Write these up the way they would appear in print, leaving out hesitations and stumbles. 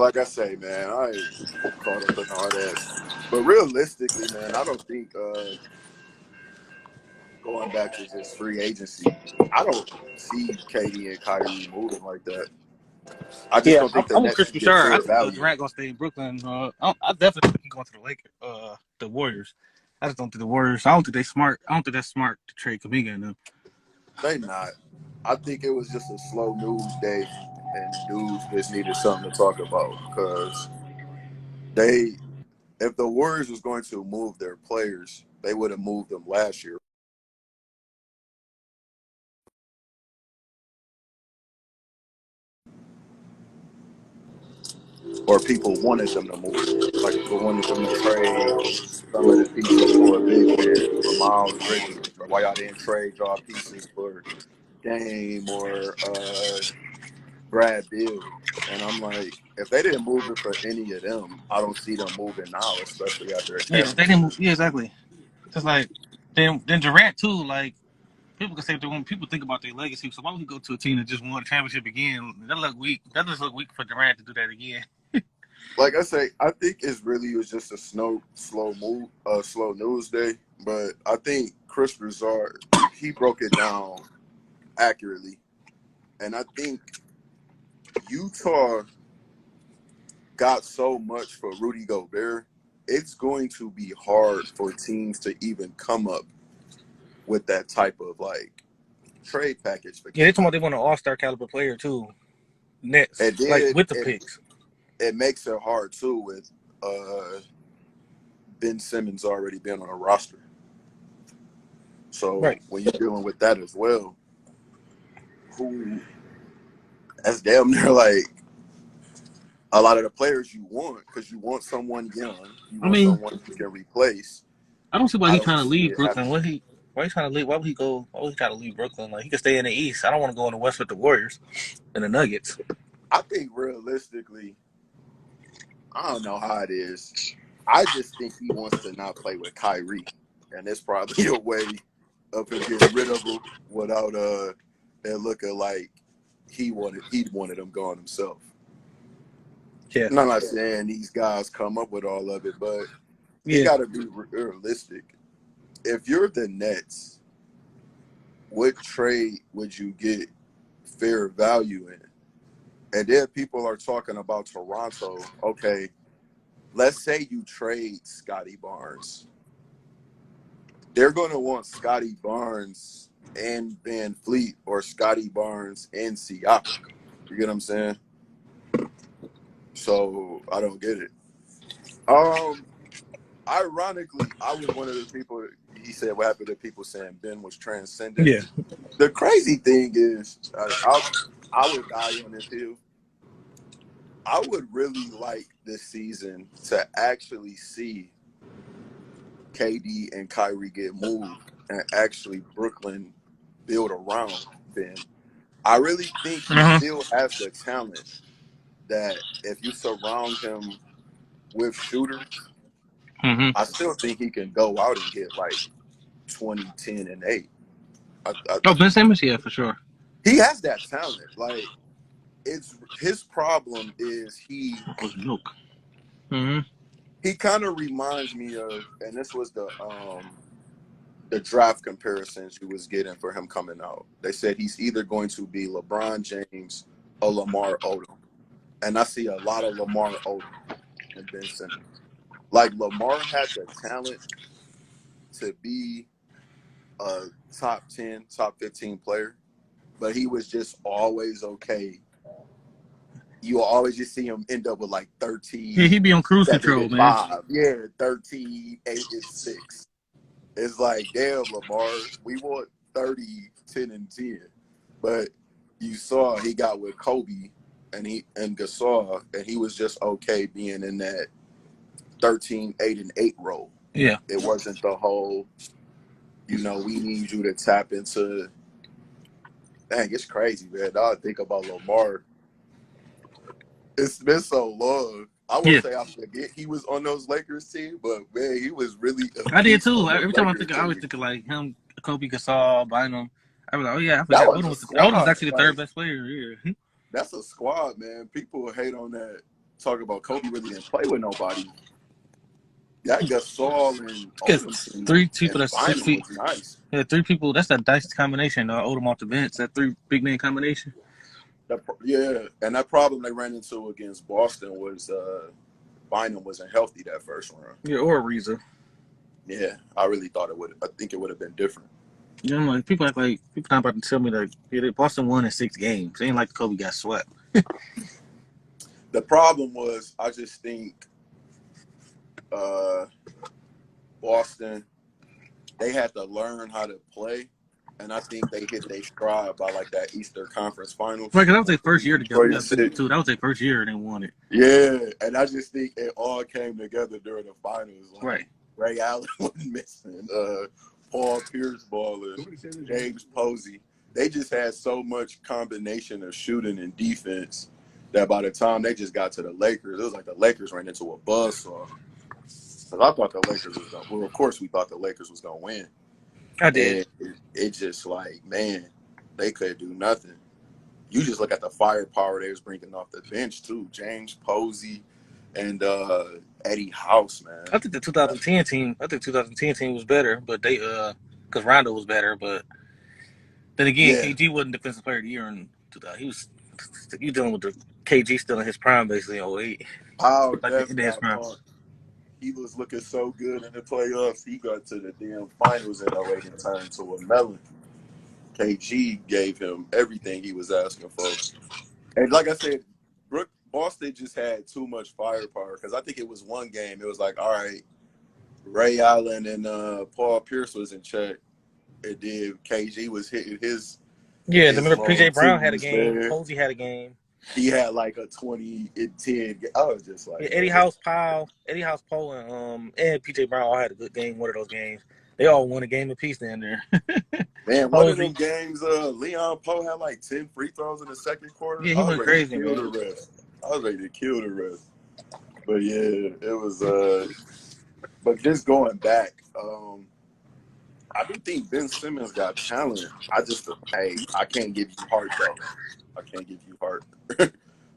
Like I say, man, I ain't caught up in all that. But realistically, man, I don't think going back to just free agency, I don't see KD and Kyrie moving like that. I just Yeah, don't think the I'm with Nets Chris can get Bouchard. I fair think value. Durant gonna stay in Brooklyn. I definitely think he's going to the Lakers, the Warriors. I just don't think the Warriors. I don't think they smart. I don't think that's smart to trade Kuminga and them. They not. I think it was just a slow news day, and dudes just needed something to talk about because they, if the Warriors was going to move their players, they would have moved them last year. Or people wanted them to move. Like people wanted them to trade some of the pieces for a big man, for Miles Bridges, or why y'all didn't trade y'all pieces for Dame or Brad Beal. And I'm like, if they didn't move it for any of them, I don't see them moving now, especially after a Yeah, they championship. didn't. Yeah, exactly. Just like then Durant too. Like people can say when people think about their legacy, so why would he go to a team that just won a championship again? That look weak. That just look weak for Durant to do that again. Like I say, I think it's really was just a slow news day. But I think Chris Broussard, he broke it down accurately. And I think Utah got so much for Rudy Gobert, it's going to be hard for teams to even come up with that type of like trade package for Yeah, they talking KD. about they want an All-Star caliber player too. Nets, And like then with the it picks. it makes it hard too with Ben Simmons already been on a roster. So Right. when you're dealing with that as well, who that's damn near like a lot of the players you want because you want someone young, you I want mean, someone you can replace. I don't see why I he don't trying to see leave it Brooklyn. happening. Why he trying to leave? Why would he go? Why would he try to leave Brooklyn? Like he could stay in the East. I don't want to go in the West with the Warriors and the Nuggets. I think realistically, I don't know how it is. I just think he wants to not play with Kyrie, and it's probably a way of him getting rid of him without it looking like he wanted him gone himself. Yeah. And I'm not saying these guys come up with all of it, but he Yeah. got to be realistic. If you're the Nets, what trade would you get fair value in? And then people are talking about Toronto. Okay, let's say you trade Scotty Barnes. They're going to want Scotty Barnes and Van Fleet or Scotty Barnes and Siakam. You get what I'm saying? So I don't get it. Um, Ironically, I was one of the people. He said, "What happened to people saying Ben was transcendent?" Yeah. The crazy thing is, I would die on this hill. I would really like this season to actually see KD and Kyrie get moved and actually Brooklyn build around Ben. I really think he Uh-huh. still has the talent that if you surround him with shooters, Mm-hmm. I still think he can go out and get like 20, 10, and 8. Oh, Ben Simmons, yeah, for sure. He has that talent. Like it's his problem is Oh, milk. Mm-hmm. he kind of reminds me of, and this was the draft comparisons you was getting for him coming out. They said he's either going to be LeBron James or Lamar Odom, and I see a lot of Lamar Odom and Ben Simmons. Like Lamar had the talent to be a top 10, top 15 player, but he was just always okay. You will always just see him end up with like Yeah, he 13, be on cruise 7 control, and man. 5. Yeah, 13, 8 and 6. It's like, damn, Lamar, we want 30, 10 and 10. But you saw he got with Kobe and Gasol, and he was just okay being in that 13, 8 and 8 role. Yeah. It wasn't the whole, we need you to tap into. Dang, it's crazy, man. Now I think about Lamar. It's been so long. I won't Yeah. say I forget he was on those Lakers team, but man, he was really a I did beast too. on the Every time Lakers I always team. think of like him, Kobe Gasol, Bynum. I was like, oh yeah, I That forgot. was a Odom was squad. actually the third Like best player. Yeah. that's a squad, man. People hate on that. talk about Kobe really didn't play with nobody. That Gasol and Odom Three in people that's 6 final feet. was nice. Yeah, 3 people. That's that dice combination. Odom off the bench. That 3 big name combination. And that problem they ran into against Boston was Bynum wasn't healthy that first round. Yeah, or Ariza. Yeah, I really thought it would. I think it would have been different. You know, like people act like people not about to tell me that Boston won in 6 games. It ain't like Kobe got swept. The problem was, I just think Boston, they had to learn how to play, and I think they hit their stride by like that Eastern Conference Finals. Right, 'cause that was their first year together. Detroit That was their first year, and they won it. Yeah, and I just think it all came together during the finals. Like, Right. Ray Allen was missing, Paul Pierce balling, James Posey. They just had so much combination of shooting and defense that by the time they just got to the Lakers, it was like the Lakers ran into a buzzsaw. Because I thought the Lakers was going to, well, of course we thought the Lakers was going to win. I did. And it just like, man, they couldn't do nothing. You just look at the firepower they was bringing off the bench too. James Posey and Eddie House, man. I think the 2010 team was better, but they because Rondo was better, but then again, Yeah. KG wasn't defensive player of the year in 2000. He was you dealing with the KG still in his prime basically in 08. How Like in his prime. He was looking so good in the playoffs. He got to the damn finals in 08 and turned to a melon. KG gave him everything he was asking for. And like I said, Boston just had too much firepower because I think it was one game. It was like, all right, Ray Allen and Paul Pierce was in check. It did. KG was hitting his. Yeah, remember PJ Brown had a game. There. Posey had a game. He had like a 20 and 10. I was just like, yeah, Eddie House, Paul, and PJ Brown all had a good game. One of those games, they all won a game apiece down there. Man, one of them games, Leon Poe had like 10 free throws in the second quarter. Yeah, he went crazy, man. I was ready to kill the rest. But yeah, it was. But just going back, I do think Ben Simmons got talent. I can't give you heart though. I can't give you heart.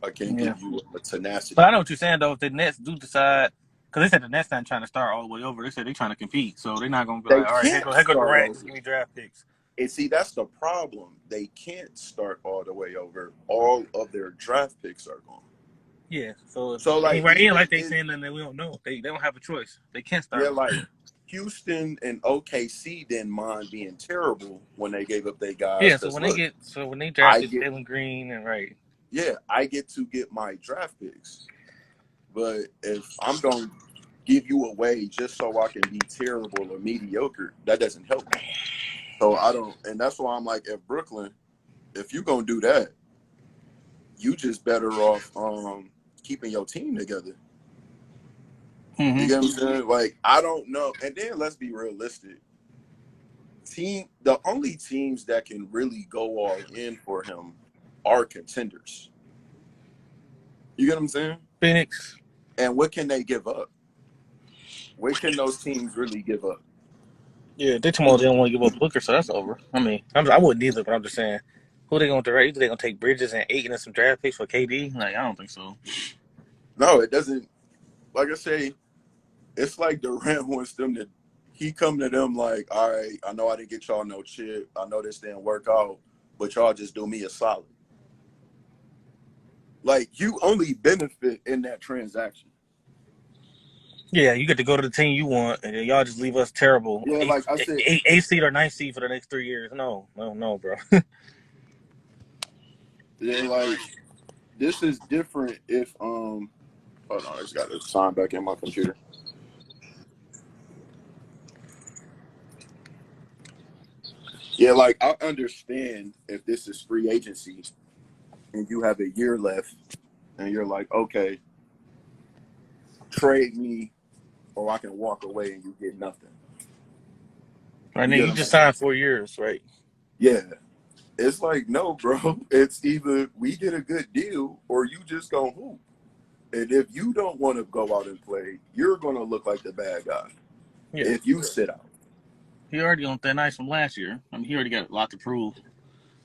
I can't give you a tenacity. But I know what you're saying though. If the Nets do decide, because they said the Nets not trying to start all the way over. They said they're trying to compete, so they're not going to be like, all right, here go Durant, give me draft picks. And see, that's the problem. They can't start all the way over. All of their draft picks are gone. Yeah, so like, right in, like they saying that we don't know. They don't have a choice. They can't start. Yeah, like Houston and OKC didn't mind being terrible when they gave up their guys. Yeah, so when they drafted Jalen Green and right. Yeah, I get to get my draft picks. But if I'm going to give you away just so I can be terrible or mediocre, that doesn't help me. So I don't, and that's why I'm like, at Brooklyn, if you're going to do that, you just better off keeping your team together. Mm-hmm. You get what I'm saying? Like, I don't know. And then let's be realistic. The only teams that can really go all in for him are contenders. You get what I'm saying? Phoenix. And what can they give up? What can those teams really give up? Yeah, they told me they don't want to give up Booker, so that's over. I mean, I wouldn't either, but I'm just saying, who are they going to direct? Either they're going to take Bridges and Ayton and some draft picks for KD? Like, I don't think so. No, it doesn't. Like I say, it's like Durant wants them to. He come to them like, all right, I know I didn't get y'all no chip. I know this didn't work out, but y'all just do me a solid. Like, you only benefit in that transaction. Yeah, you get to go to the team you want, and then y'all just leave us terrible. Yeah, like I said, 8 seed or 9 seed for the next 3 years. No, bro. Yeah, like, this is different if hold on, I just got to sign back in my computer. Yeah, like, I understand if this is free agency and you have a year left and you're like, okay, trade me or I can walk away and you get nothing. Right now, you just signed 4 years, right? Yeah. It's like, no, bro. It's either we get a good deal or you just go hoop. And if you don't want to go out and play, you're going to look like the bad guy if you sit out. He already on thin ice from last year. I mean, he already got a lot to prove.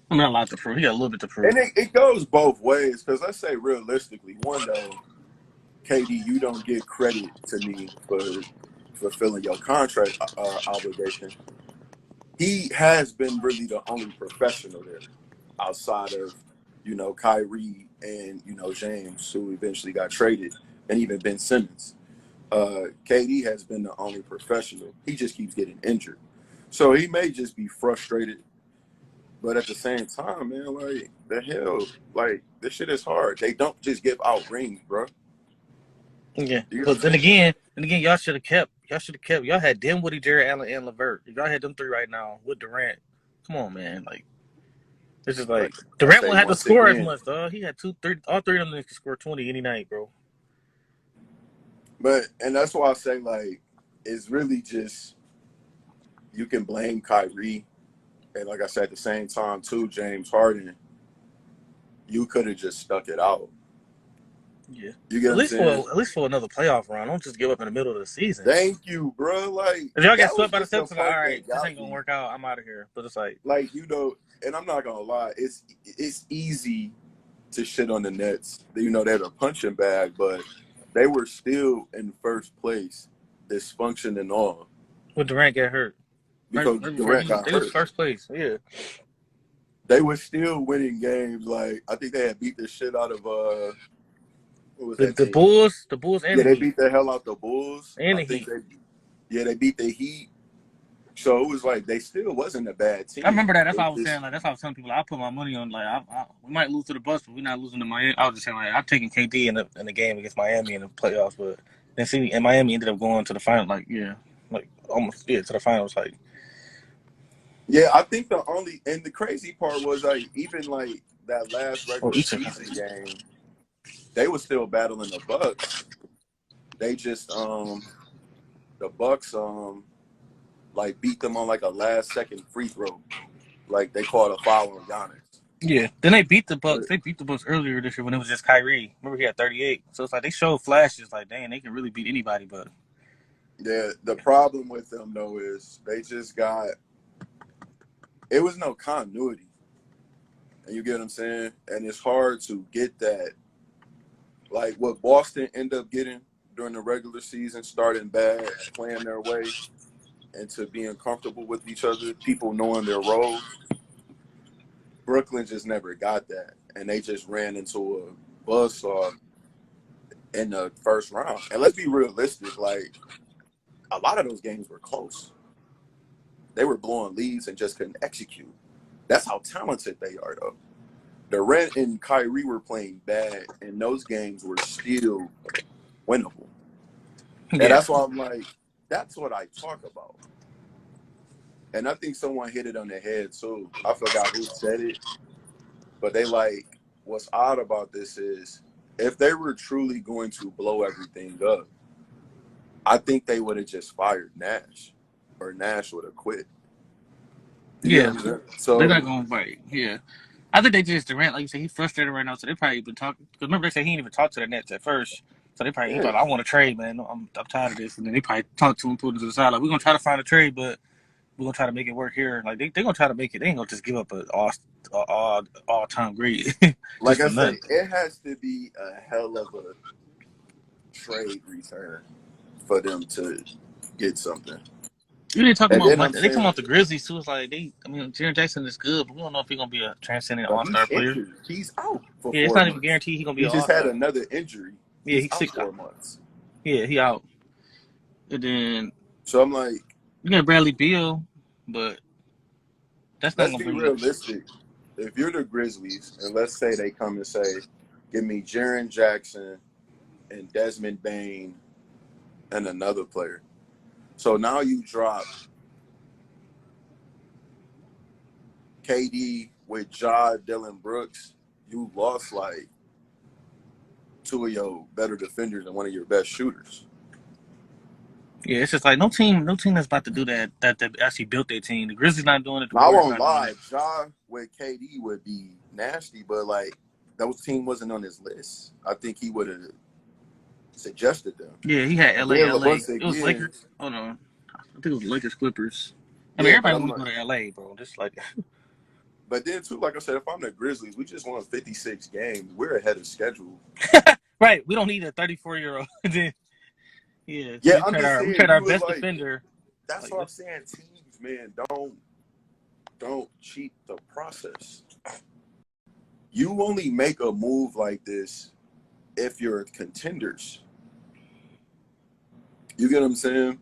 I mean, not a lot to prove. He got a little bit to prove. And it goes both ways because let's say realistically, one, though, KD, you don't get credit to me for fulfilling your contract obligation. He has been really the only professional there outside of, Kyrie and, James, who eventually got traded, and even Ben Simmons. KD has been the only professional. He just keeps getting injured. So he may just be frustrated. But at the same time, man, like, the hell, like, this shit is hard. They don't just give out rings, bro. Yeah, You know but what I'm saying? then again, y'all should have kept. Y'all had Dinwiddie, Jared Allen, and LeVert. If y'all had them three right now with Durant, come on, man. Like, this is Like like I Durant say, won't have to once score as again, much, though. He had all three of them can score 20 any night, bro. and that's why I say, like, it's really just, you can blame Kyrie. And like I said, at the same time, too, James Harden, you could have just stuck it out. Yeah, You get what I'm saying? at least for another playoff run. Don't just give up in the middle of the season. Thank you, bro. Like, If y'all get that was swept by the just the Celtics, like, all part right, that this got ain't gonna me. work out. I'm out of here. But it's Like, and I'm not gonna lie, it's easy to shit on the Nets. They're the punching bag, but they were still in first place, dysfunction and all, when Durant got hurt, because right before Durant got they was hurt. first place. Yeah, They were still winning games. Like, I think they had beat the shit out of what was that the team? Bulls, and Yeah, the they Heat, beat the hell out the Bulls. and I the think Heat. they beat the Heat. So it was like they still wasn't a bad I remember team. that. That's They why I was saying. just Like, that's why I was telling people. I put my money on. Like, we might lose to the Bucks, but we're not losing to Miami. I was just saying, like, I'm taking KD in the game against Miami in the playoffs, but then see, and Miami ended up going to the final. Like almost to the finals. Like, yeah, I think the crazy part was, like, even like that last oh, regular each of season game, they were still battling the Bucks. They just the Bucks like beat them on like a last second free throw. Like, they called a foul on Giannis. yeah. Then they beat the But Bucks. They beat the Bucks earlier this year when it was just Kyrie. Remember he had 38. So it's like they showed flashes. Like, dang, they can really beat anybody. But yeah, the problem with them though is they just it was no continuity. And you get what I'm saying? And it's hard to get that. Like, what Boston ended up getting during the regular season, starting bad, playing their way into being comfortable with each other, people knowing their roles. Brooklyn just never got that. And they just ran into a buzzsaw in the first round. And let's be realistic, like, a lot of those games were close. They were blowing leads and just couldn't execute. That's how talented they are, though. Durant and Kyrie were playing bad, and those games were still winnable. And yeah, that's why I'm like, that's what I talk about. And I think someone hit it on the head too. I forgot who said it, but they like, what's odd about this is, if they were truly going to blow everything up, I think they would have just fired Nash, or Nash would have quit. You get yeah. what I'm saying? They're not So gonna fight. Yeah. I think they just Durant, like you said, he's frustrated right now. So they probably been talking. Because remember, they said he didn't even talk to the Nets at first. So he yeah, probably, I want to trade, man. I'm tired of this. And then they probably talked to him, put him to the side. Like, we're gonna try to find a trade, but we're gonna try to make it work here. Like, they gonna try to make it. They ain't gonna just give up an all time great just like for I say, nothing. it has to be a hell of a trade return for them to get something. You didn't talk And about then much. I'm They talking saying, about the Grizzlies too. It's like Jaren Jackson is good, but we don't know if he's gonna be a transcendent but All Star he's player. injured. He's out for Yeah, it's 4 not even months. guaranteed he's gonna be He an just All had Star. another injury. Yeah, He's he's out sick. 4 months. Yeah, he out. And then So I'm like, you got Bradley Beal, but that's not let's gonna be bring you. realistic. If you're the Grizzlies, and let's say they come and say, give me Jaren Jackson and Desmond Bain and another player. So now you drop KD with Ja, Dillon Brooks. You lost like two of your better defenders and one of your best shooters. Yeah, it's just like no team that's about to do that. That actually built their team. The Grizzlies not doing it. The Now, I Warriors won't not doing it. lie, Ja with KD would be nasty, but like, those team wasn't on his list. I think he would have suggested them. Yeah, he had And LA, then LA. once It was again, Lakers. Hold on, I think it was Lakers, Clippers. I mean, yeah, but everybody I'm want to like, go to LA, bro. Just like but then too, like I said, if I'm the Grizzlies, we just won 56 games. We're ahead of schedule. Right. We don't need a 34-year-old. Then yeah. So Yeah, we I'm trade just our saying you was best like, defender. that's Like what I'm saying. Teams, man, don't cheat the process. You only make a move like this if you're contenders. You get what I'm saying?